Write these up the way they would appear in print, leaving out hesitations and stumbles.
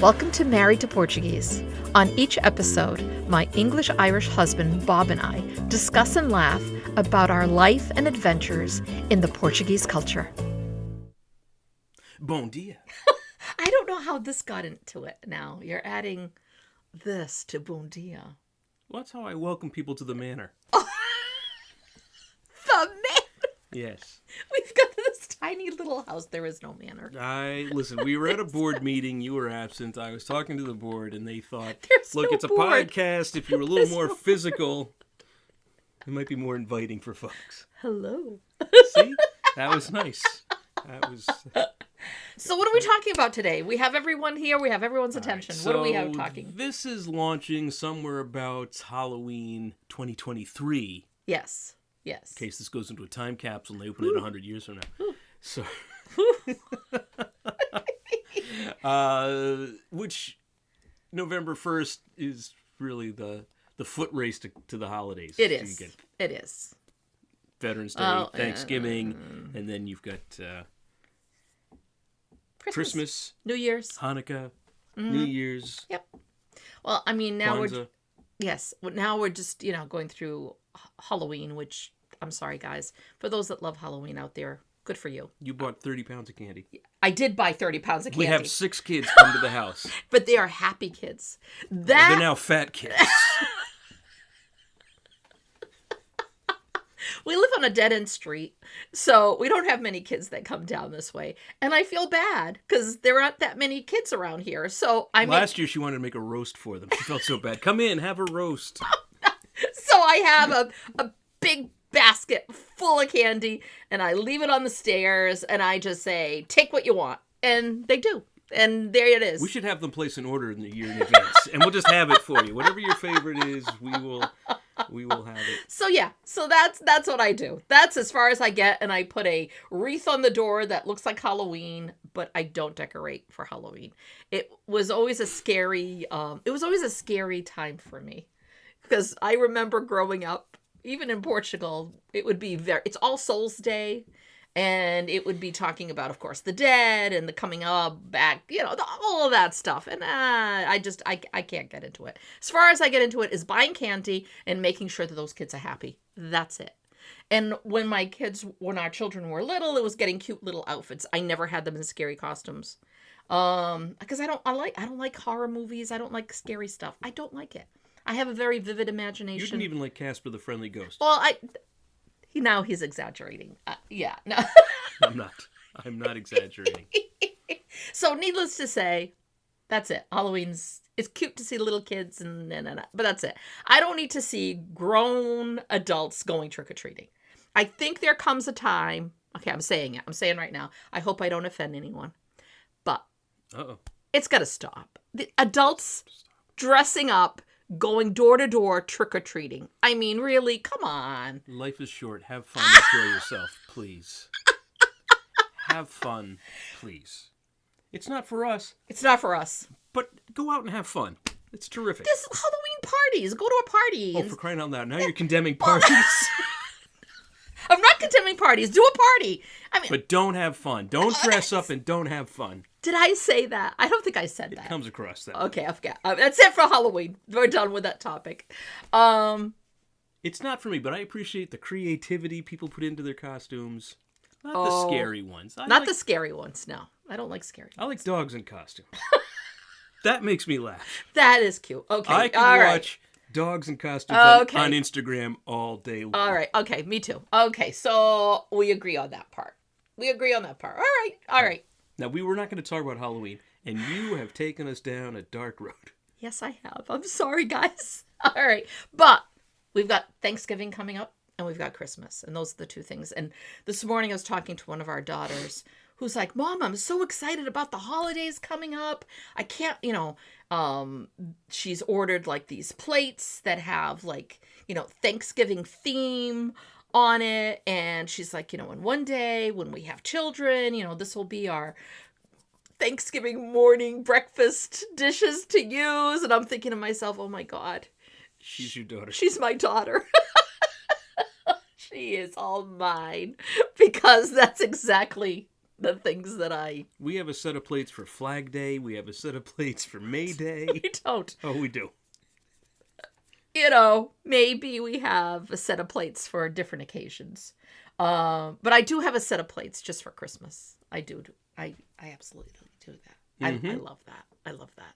Welcome to Married to Portuguese. On each episode, my English-Irish husband, Bob, and I discuss and laugh about our life and adventures in the Portuguese culture. Bom dia. I don't know how this got into it now. You're adding this to Bom dia. Well, that's how I welcome people to the manor. Oh. The manor? Yes. We've got this tiny little house. There is no manor. Listen, we were at a board meeting. You were absent. I was talking to the board, and they thought, Look, it's a board. podcast. If you were a little more physical, it might be more inviting for folks. Hello. See? That was nice. That was... So what are we talking about today? We have everyone here. We have everyone's attention. Right, what do we have talking? This is launching somewhere about Halloween 2023. Yes. In case this goes into a time capsule and they open it 100 years from now. Ooh. So, which November 1st is really the foot race to the holidays. It so is. You get It is. Veterans Day, Thanksgiving, and then you've got Christmas, New Year's, Hanukkah, New Year's. Yep. Well, I mean, now Kwanzaa. we're just, going through Halloween, which I'm sorry, guys, for those that love Halloween out there, good for you. You bought 30 pounds of candy. I did buy 30 pounds of candy. We have 6 kids come to the house. But they are happy kids. They're now fat kids. We live on a dead-end street, so we don't have many kids that come down this way. And I feel bad because there aren't that many kids around here. So Last year she wanted to make a roast for them. She felt so bad. Come in, have a roast. So I have a big basket full of candy, and I leave it on the stairs, and I just say, take what you want. And they do. And there it is. We should have them place an order in the year in advance, and we'll just have it for you. Whatever your favorite is, we will have it. So yeah, that's what I do. That's as far as I get, and I put a wreath on the door that looks like Halloween, but I don't decorate for Halloween. It was always a scary time for me, because I remember growing up, even in Portugal, it would be it's All Souls Day. And it would be talking about, of course, the dead and the coming up back, all of that stuff. And I can't get into it. As far as I get into it is buying candy and making sure that those kids are happy. That's it. And when our children were little, it was getting cute little outfits. I never had them in scary costumes. Because I don't like horror movies. I don't like scary stuff. I don't like it. I have a very vivid imagination. You didn't even like Casper the Friendly Ghost. Well, now he's exaggerating. Yeah, no. I'm not exaggerating. So needless to say, that's it. Halloween's, it's cute to see little kids but that's it. I don't need to see grown adults going trick-or-treating. I think there comes a time, okay, I'm saying right now, I hope I don't offend anyone, but it's got to stop. The adults dressing up, going door to door trick-or-treating. I mean, really, come on. Life is short. Have fun. Enjoy yourself, please. Have fun, please. It's not for us. It's not for us. But go out and have fun. It's terrific. This is Halloween parties. Go to a party. Oh, for crying out loud. Now you're condemning parties. I'm not condemning parties. Do a party. But don't have fun. Don't dress up and don't have fun. Did I say that? I don't think I said that. It comes across that. Okay, I forgot. That's it for Halloween. We're done with that topic. It's not for me, but I appreciate the creativity people put into their costumes. Not the scary ones. The scary ones, no. I don't like scary ones. I like dogs in costume. That makes me laugh. That is cute. Okay, I can watch dogs in costumes on Instagram all day long. All right, okay, me too. Okay, so we agree on that part. All right. Now, we were not going to talk about Halloween, and you have taken us down a dark road. Yes, I have. I'm sorry, guys. All right. But we've got Thanksgiving coming up, and we've got Christmas, and those are the two things. And this morning I was talking to one of our daughters who's like, Mom, I'm so excited about the holidays coming up. I can't, she's ordered like these plates that have like, Thanksgiving theme on it, and she's like, and one day when we have children, this will be our Thanksgiving morning breakfast dishes to use. And I'm thinking to myself, oh my God, she's your daughter. She's my daughter. She is all mine, because that's exactly the things that I... We have a set of plates for Flag Day. We have a set of plates for May Day. We don't. Oh, we do. You know, maybe we have a set of plates for different occasions. But I do have a set of plates just for Christmas. I do. I absolutely do that. I love that. I love that.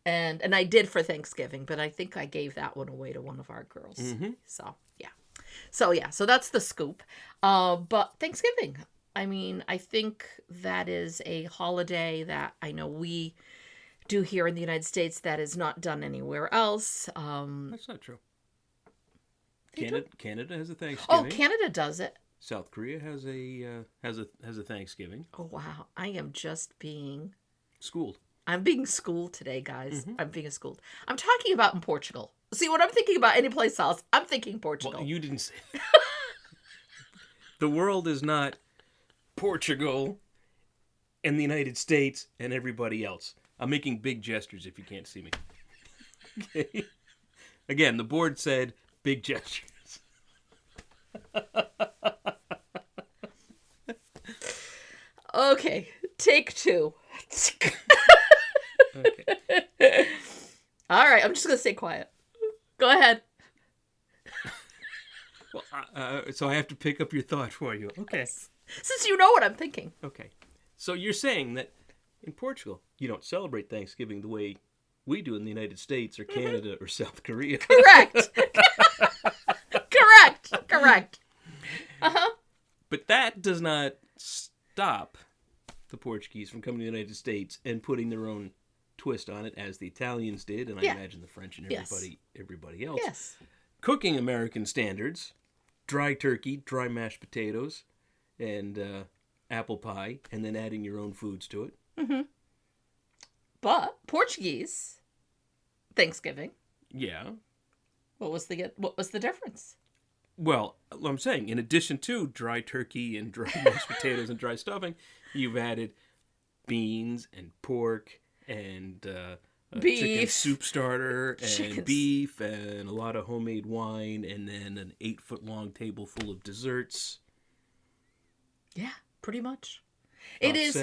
And I did for Thanksgiving, but I think I gave that one away to one of our girls. Mm-hmm. So that's the scoop. But Thanksgiving, I mean, I think that is a holiday that I know we do here in the United States that is not done anywhere else. That's not true. Canada has a Thanksgiving. Oh, Canada does it. South Korea has a Thanksgiving. Oh wow, I am just being schooled. I'm being schooled today, guys. I'm being schooled. I'm talking about in Portugal. See, when I'm thinking about any place else, I'm thinking Portugal. Well, you didn't say that. The world is not Portugal and the United States and everybody else. I'm making big gestures if you can't see me. Okay. Again, the board said big gestures. Okay, take two. Okay. All right, I'm just going to stay quiet. Go ahead. Well, so I have to pick up your thought for you. Okay. Since you know what I'm thinking. Okay. So you're saying that in Portugal, you don't celebrate Thanksgiving the way we do in the United States or Canada or South Korea. Correct. Correct. Uh-huh. But that does not stop the Portuguese from coming to the United States and putting their own twist on it, as the Italians did, and I imagine the French and everybody else. Yes. Cooking American standards, dry turkey, dry mashed potatoes, and apple pie, and then adding your own foods to it. Mm-hmm. But Portuguese Thanksgiving. Yeah. What was the difference? Well, I'm saying, in addition to dry turkey and dry mashed potatoes and dry stuffing, you've added beans and pork and chicken soup starter and beef and a lot of homemade wine and then an 8-foot-long table full of desserts. Yeah, pretty much. It is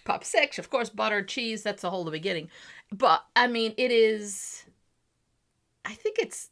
popsicle, of course, butter, cheese. That's the whole beginning. But I mean, it is. I think it's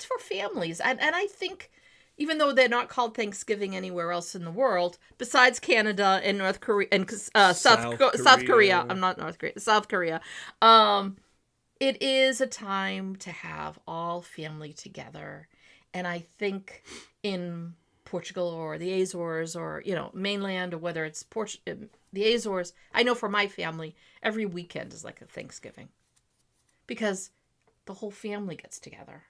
for families, and I think even though they're not called Thanksgiving anywhere else in the world, besides Canada and North Korea and South Korea. I'm not North Korea. South Korea. It is a time to have all family together, and I think in Portugal or the Azores or, mainland, or whether it's the Azores, I know for my family, every weekend is like a Thanksgiving because the whole family gets together.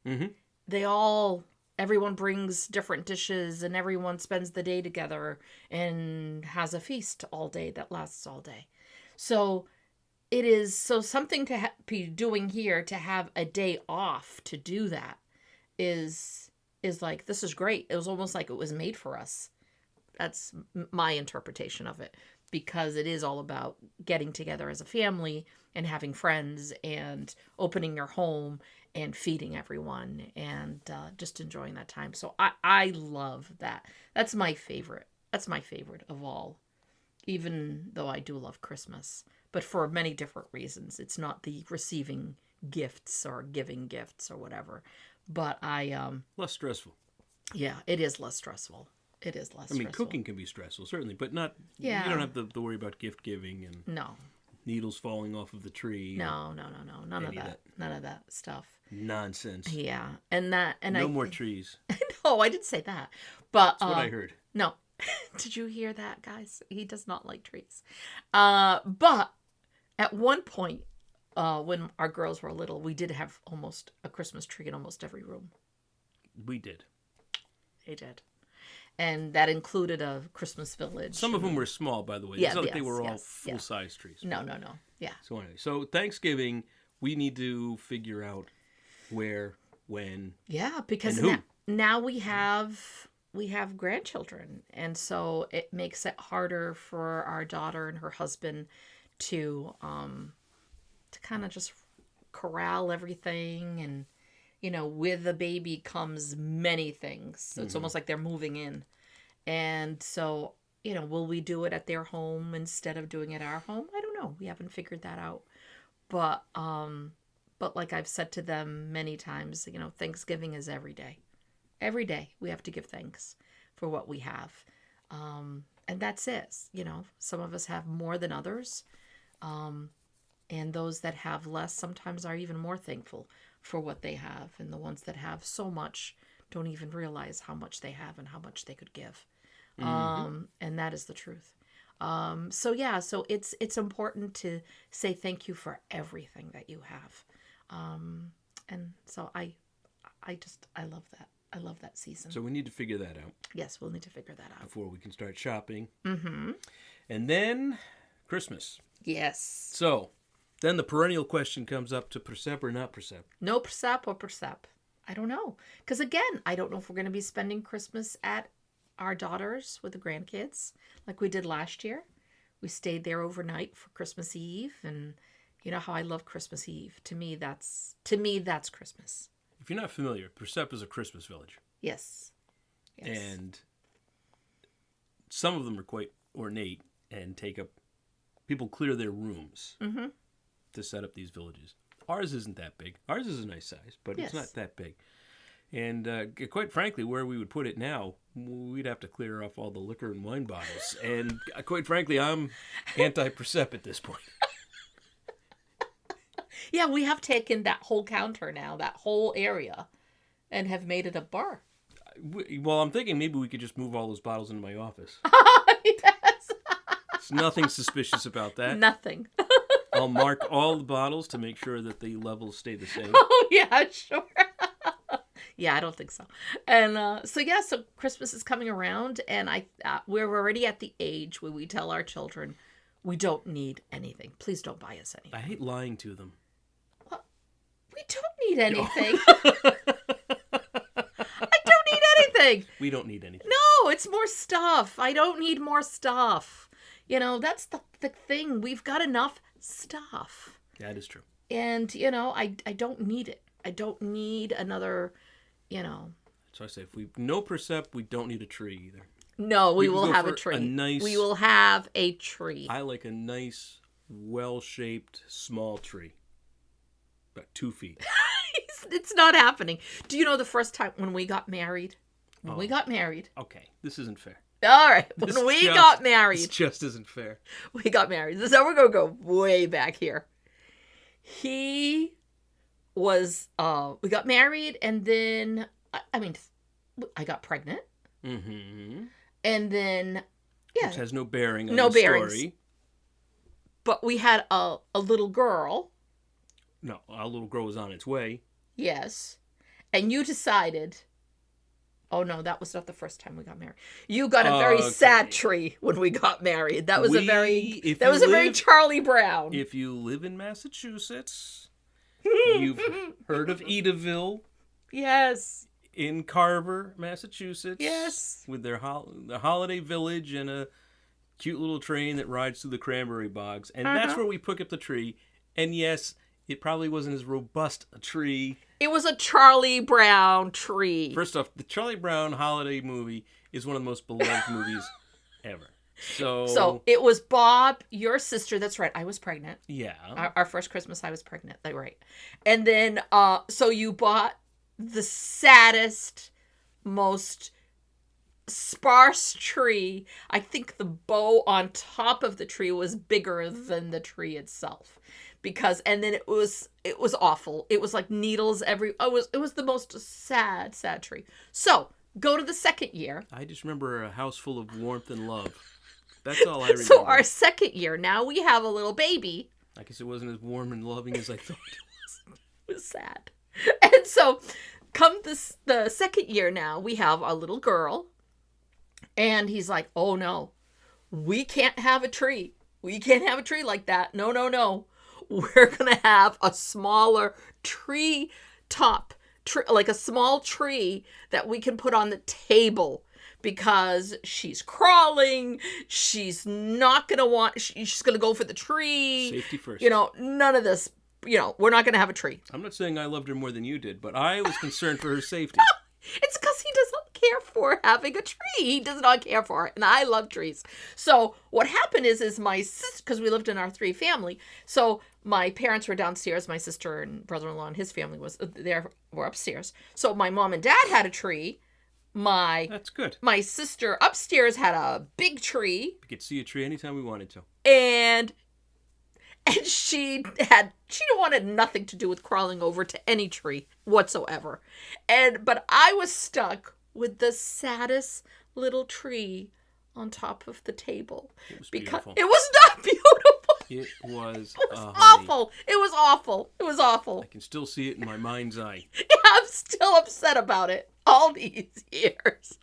Mm-hmm. Everyone brings different dishes and everyone spends the day together and has a feast all day that lasts all day. So it is something to be doing here, to have a day off to do that is like, this is great. It was almost like it was made for us. That's my interpretation of it, because it is all about getting together as a family and having friends and opening your home and feeding everyone and just enjoying that time. So I love that. That's my favorite. That's my favorite of all, even though I do love Christmas, but for many different reasons. It's not the receiving gifts or giving gifts or whatever. But less stressful. Yeah, it is less stressful. It is less stressful. Cooking can be stressful, certainly, but not. Yeah. You don't have to worry about gift giving and needles falling off of the tree. No. None of that. None of that stuff. Nonsense. Yeah, no more trees. No, I didn't say that. But that's what I heard. No, did you hear that, guys? He does not like trees. But at one point, when our girls were little, we did have almost a Christmas tree in almost every room. We did. They did. And that included a Christmas village. Some of them were small, by the way. It's not like they were all full-size trees. No. Yeah. So anyway, Thanksgiving, we need to figure out where, when, yeah, because now we have grandchildren, and so it makes it harder for our daughter and her husband to kind of just corral everything. And with a baby comes many things, so it's almost like they're moving in. And so will we do it at their home instead of doing it at our home? I don't know. We haven't figured that out. But like I've said to them many times, Thanksgiving is every day. Every day we have to give thanks for what we have. And that's it. Some of us have more than others. And those that have less sometimes are even more thankful for what they have. And the ones that have so much don't even realize how much they have and how much they could give. And that is the truth. So it's important to say thank you for everything that you have. And so I love that. I love that season. So we need to figure that out. Yes, we'll need to figure that out. Before we can start shopping. Mm-hmm. And then Christmas. Yes. So then the perennial question comes up to Persepe or not Persepe? No Persepe or Persepe. I don't know. Because again, I don't know if we're going to be spending Christmas at our daughters with the grandkids like we did last year. We stayed there overnight for Christmas Eve. And you know how I love Christmas Eve. To me, that's Christmas. If you're not familiar, Persepe is a Christmas village. Yes. And some of them are quite ornate and people clear their rooms to set up these villages. Ours isn't that big. Ours is a nice size, but it's not that big. And quite frankly, where we would put it now, we'd have to clear off all the liquor and wine bottles. And quite frankly, I'm anti-Persepe at this point. Yeah, we have taken that whole counter now, that whole area, and have made it a bar. Well, I'm thinking maybe we could just move all those bottles into my office. Yes. There's nothing suspicious about that. Nothing. I'll mark all the bottles to make sure that the levels stay the same. Oh, yeah, sure. Yeah, I don't think so. And so Christmas is coming around, and we're already at the age where we tell our children, we don't need anything. Please don't buy us anything. I hate lying to them. Well, we don't need anything. I don't need anything. We don't need anything. No, it's more stuff. I don't need more stuff. That's the thing. We've got enough stuff. That is true. And, I don't need it. I don't need another, So I say, if we no Persepe, we don't need a tree either. No, we will have a tree. We will have a tree. I like a nice, well-shaped, small tree. About 2 feet. It's not happening. Do you know the first time when we got married? We got married. Okay, this isn't fair. All right. When we got married. This just isn't fair. We got married. So we're going to go way back here. He was, we got married, and then, I got pregnant. Mm-hmm. And then, Which has no bearing on no the bearings. story. But we had a little girl. No, our little girl was on its way. Yes. And you decided, oh no, that was not the first time we got married. You got a very sad tree when we got married. That was a very Charlie Brown. If you live in Massachusetts, you've heard of Edaville. Yes. In Carver, Massachusetts. Yes. With their holiday village and a cute little train that rides through the cranberry bogs. And that's where we pick up the tree. And yes, it probably wasn't as robust a tree. It was a Charlie Brown tree. First off, the Charlie Brown holiday movie is one of the most beloved movies ever. So it was Bob, your sister. That's right. I was pregnant. Yeah. Our first Christmas, I was pregnant. That's right. And then, so you bought the saddest, most sparse tree. I think the bow on top of the tree was bigger than the tree itself. And then it was awful. It was like needles it was the most sad tree. So go to the second year. I just remember a house full of warmth and love. That's all I remember. So our second year, now we have a little baby. I guess it wasn't as warm and loving as I thought it was. It was sad. And so come the second year now, we have a little girl. And he's like, oh no, we can't have a tree. We can't have a tree like that. No, no, no. We're going to have a smaller tree top, like a small tree that we can put on the table because she's crawling. She's not going to she's going to go for the tree. Safety first. None of this, we're not going to have a tree. I'm not saying I loved her more than you did, but I was concerned for her safety. It's because he doesn't care for having a tree. He does not care for it. And I love trees. So what happened is my sister, because we lived in our 3 family. So my parents were downstairs. My sister and brother-in-law and his family were upstairs. So my mom and dad had a tree. That's good. My sister upstairs had a big tree. We could see a tree anytime we wanted to. And she wanted nothing to do with crawling over to any tree whatsoever. But I was stuck with the saddest little tree on top of the table. It was beautiful. It was not beautiful. It was awful. It was awful. It was awful. I can still see it in my mind's eye. Yeah, I'm still upset about it all these years.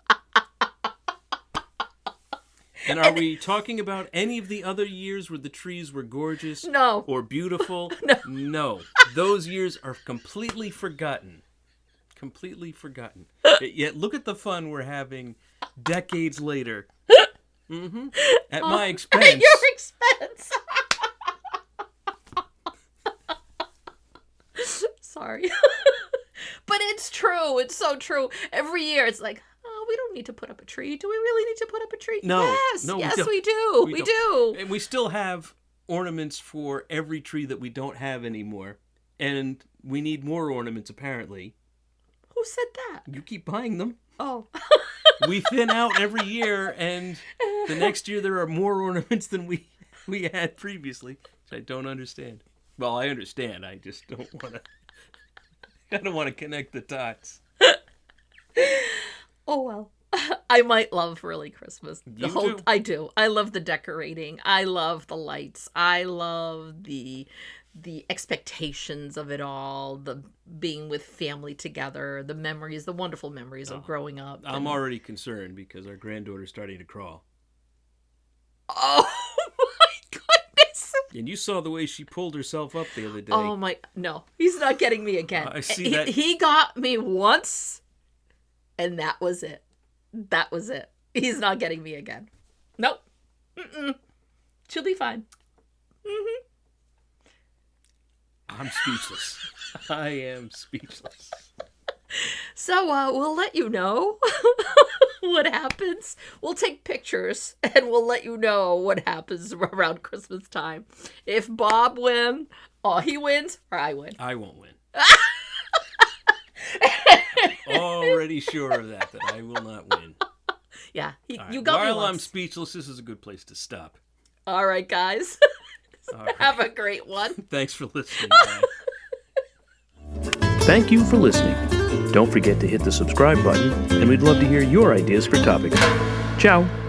And are we talking about any of the other years where the trees were gorgeous? No. Or beautiful? No. Those years are completely forgotten. Completely forgotten. Yet look at the fun we're having decades later. Mm-hmm. At my expense. At your expense. Sorry. But it's true. It's so true. Every year it's like, oh, we don't need to put up a tree. Do we really need to put up a tree? No. Yes, No, yes, we do. We don't. do. And we still have ornaments for every tree that we don't have anymore. And we need more ornaments, apparently. Who said that? You keep buying them. Oh. We thin out every year, and the next year there are more ornaments than we had previously, which I don't understand. Well, I understand. I just don't want to. I don't want to connect the dots. Oh well. I might love really Christmas. Do? I do. I love the decorating. I love the lights. I love the expectations of it all, the being with family together, the memories, the wonderful memories of growing up. I'm already concerned because our granddaughter's starting to crawl. Oh my goodness. And you saw the way she pulled herself up the other day. Oh my, no, he's not getting me again. I see that. He got me once and that was it. That was it. He's not getting me again. Nope. Mm-mm. She'll be fine. Mm-hmm. I'm speechless. I am speechless. So we'll let you know what happens. We'll take pictures and we'll let you know what happens around Christmas time. If Bob wins, he wins or I win. I won't win. Already sure of that I will not win. Yeah, right. You got me While once. I'm speechless, this is a good place to stop. All right, guys. All right. Have a great one. Thanks for listening. Thank you for listening. Don't forget to hit the subscribe button, and we'd love to hear your ideas for topics. Ciao.